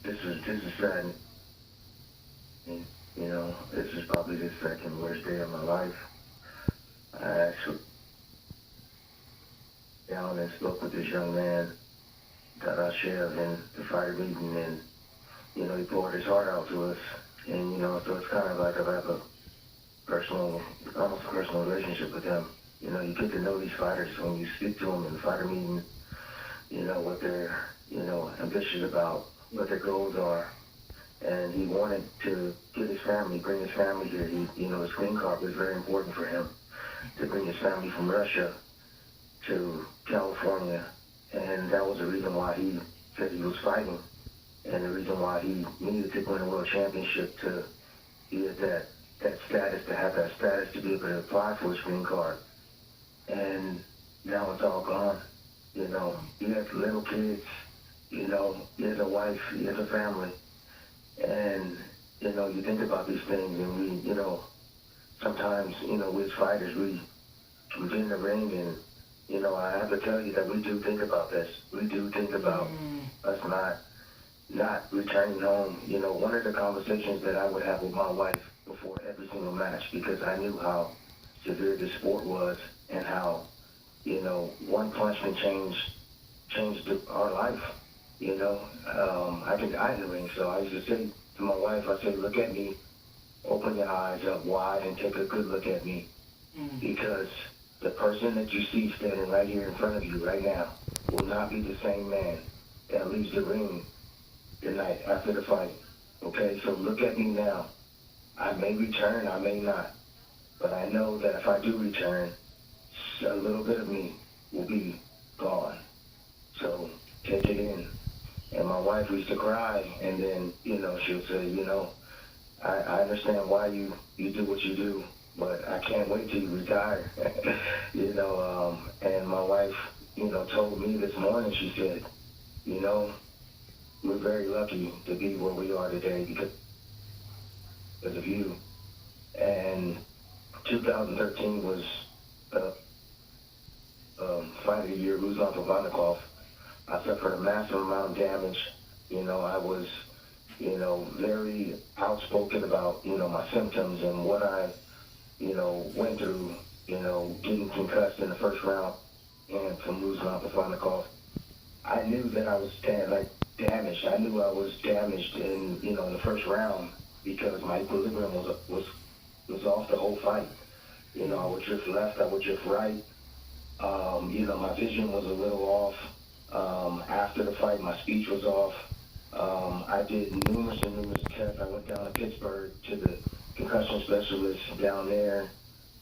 This is sad. And, this is probably the second worst day of my life. I actually down and spoke with this young man, Dadashev, in the fire meeting, and he poured his heart out to us. And so it's kind of like I have a personal, almost a personal relationship with him. You get to know these fighters when you speak to them in the fighter meeting. What they're ambitious about, what their goals are. And he wanted to get his family, bring his family here. His green card was very important for him to bring his family from Russia to California, and that was the reason why he said he was fighting, and the reason why he needed to win a world championship to get that status, to have that status to be able to apply for his green card. And now it's all gone. He has little kids. He has a wife. He has a family. And you think about these things, and sometimes we as fighters, we get in the ring, and I have to tell you that we do think about this. We do think about us not returning home. One of the conversations that I would have with my wife before every single match, because I knew how severe this sport was and how one punch can change our life. I can die in the ring. So I used to say to my wife, I said, look at me, open your eyes up wide and take a good look at me, because the person that you see standing right here in front of you right now will not be the same man that leaves the ring the night after the fight. Okay, so look at me now. I may return, I may not, but I know that if I do return, a little bit of me will be gone. So take it in. And my wife used to cry, and then, she'll say, I understand why you do what you do, but I can't wait till you retire. And my wife, told me this morning, she said, we're very lucky to be where we are today because of you. And 2013 was fight of the year, Ruslan Pavanikov. I suffered a massive amount of damage. I was, very outspoken about, my symptoms and what I, went through, getting concussed in the first round and from Ruslan Pavanikov. I knew that I was damaged. I knew I was damaged in, the first round because my equilibrium was off the whole fight. I would drift left, I would drift right. My vision was a little off. After the fight, my speech was off. I did numerous tests. I went down to Pittsburgh to the concussion specialist down there,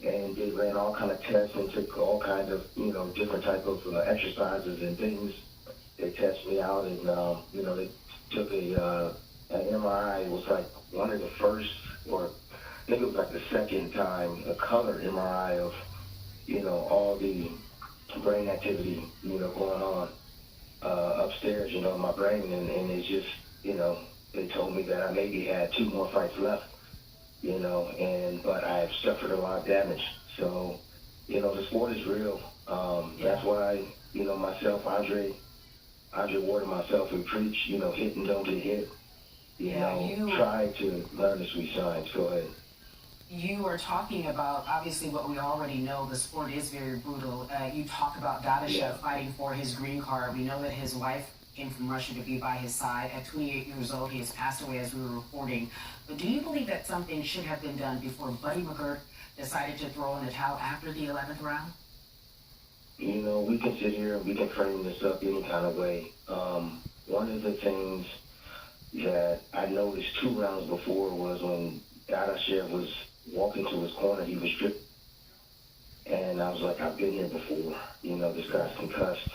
and they ran all kind of tests and took all kinds of, different type of exercises and things. They tested me out, and they took an MRI. It was like one of the first, or I think it was like the second time, a color MRI of, all the brain activity, going on upstairs, in my brain, and it's just, they told me that I maybe had 2 more fights left, but I've suffered a lot of damage. So, the sport is real. That's why, myself, Andre Ward and myself, we preach, hit and don't get hit. Try to learn the sweet science. Go ahead. You are talking about, obviously, what we already know. The sport is very brutal. You talk about Dadashev fighting for his green card. We know that his wife came from Russia to be by his side. At 28 years old, he has passed away as we were reporting. But do you believe that something should have been done before Buddy McGirt decided to throw in the towel after the 11th round? We can sit here and we can frame this up any kind of way. One of the things that I noticed 2 rounds before was when Dadashev was walking to his corner, he was stripped. And I was like, I've been here before. This guy's concussed.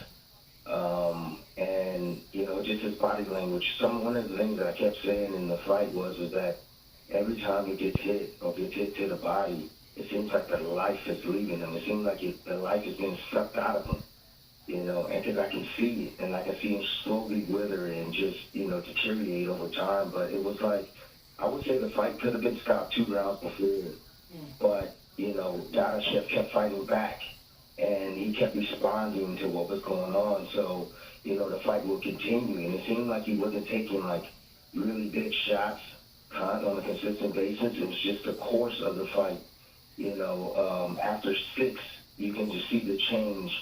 And, just his body language. One of the things that I kept saying in the fight was that every time he gets hit or gets hit to the body, it seems like the life is leaving him. It seems like the life is being sucked out of him. And because I can see it, and I can see him slowly wither and just, deteriorate over time. But it was like, I would say the fight could have been stopped 2 rounds before, but, Dadashev kept fighting back, and he kept responding to what was going on. So, the fight will continue, and it seemed like he wasn't taking, really big shots on a consistent basis. It was just the course of the fight. After 6, you can just see the change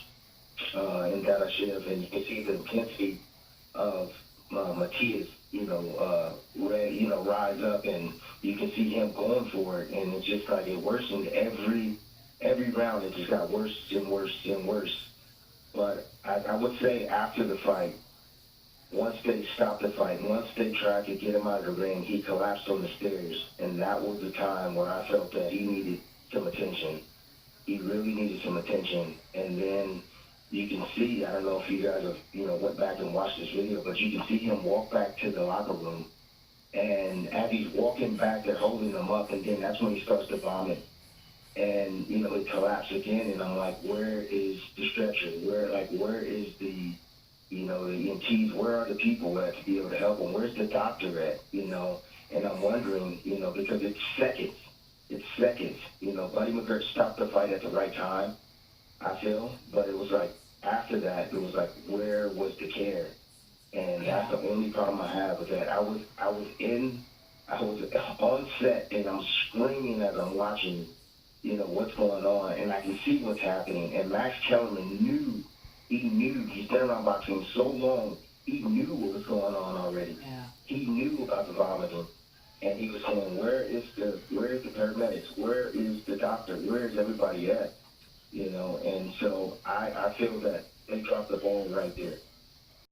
in Dadashev, and you can see the intensity of Matias, rise up, and you can see him going for it, and it's just like it worsened every round. It just got worse and worse and worse. But I would say after the fight, once they stopped the fight, once they tried to get him out of the ring, he collapsed on the stairs, and that was the time where I felt that he needed some attention. He really needed some attention, and then you can see, I don't know if you guys have, went back and watched this video, but you can see him walk back to the locker room, and as he's walking back, they're holding him up, and then that's when he starts to vomit. And, it collapsed again, and I'm like, where is the stretcher? Where is the EMTs? Where are the people at to be able to help him? Where's the doctor at? And I'm wondering, because it's seconds. It's seconds. Buddy McGirt stopped the fight at the right time, I feel, but it was like, after that, it was like, where was the care? And that's the only problem I have with that. I was on set, and I'm screaming as I'm watching, what's going on, and I can see what's happening. And Max Kellerman knew, he's been around boxing so long, he knew what was going on already. Yeah. He knew about the vomiting, and he was saying, where is the paramedics? Where is the doctor? Where is everybody at? And so I feel that they dropped the ball right there.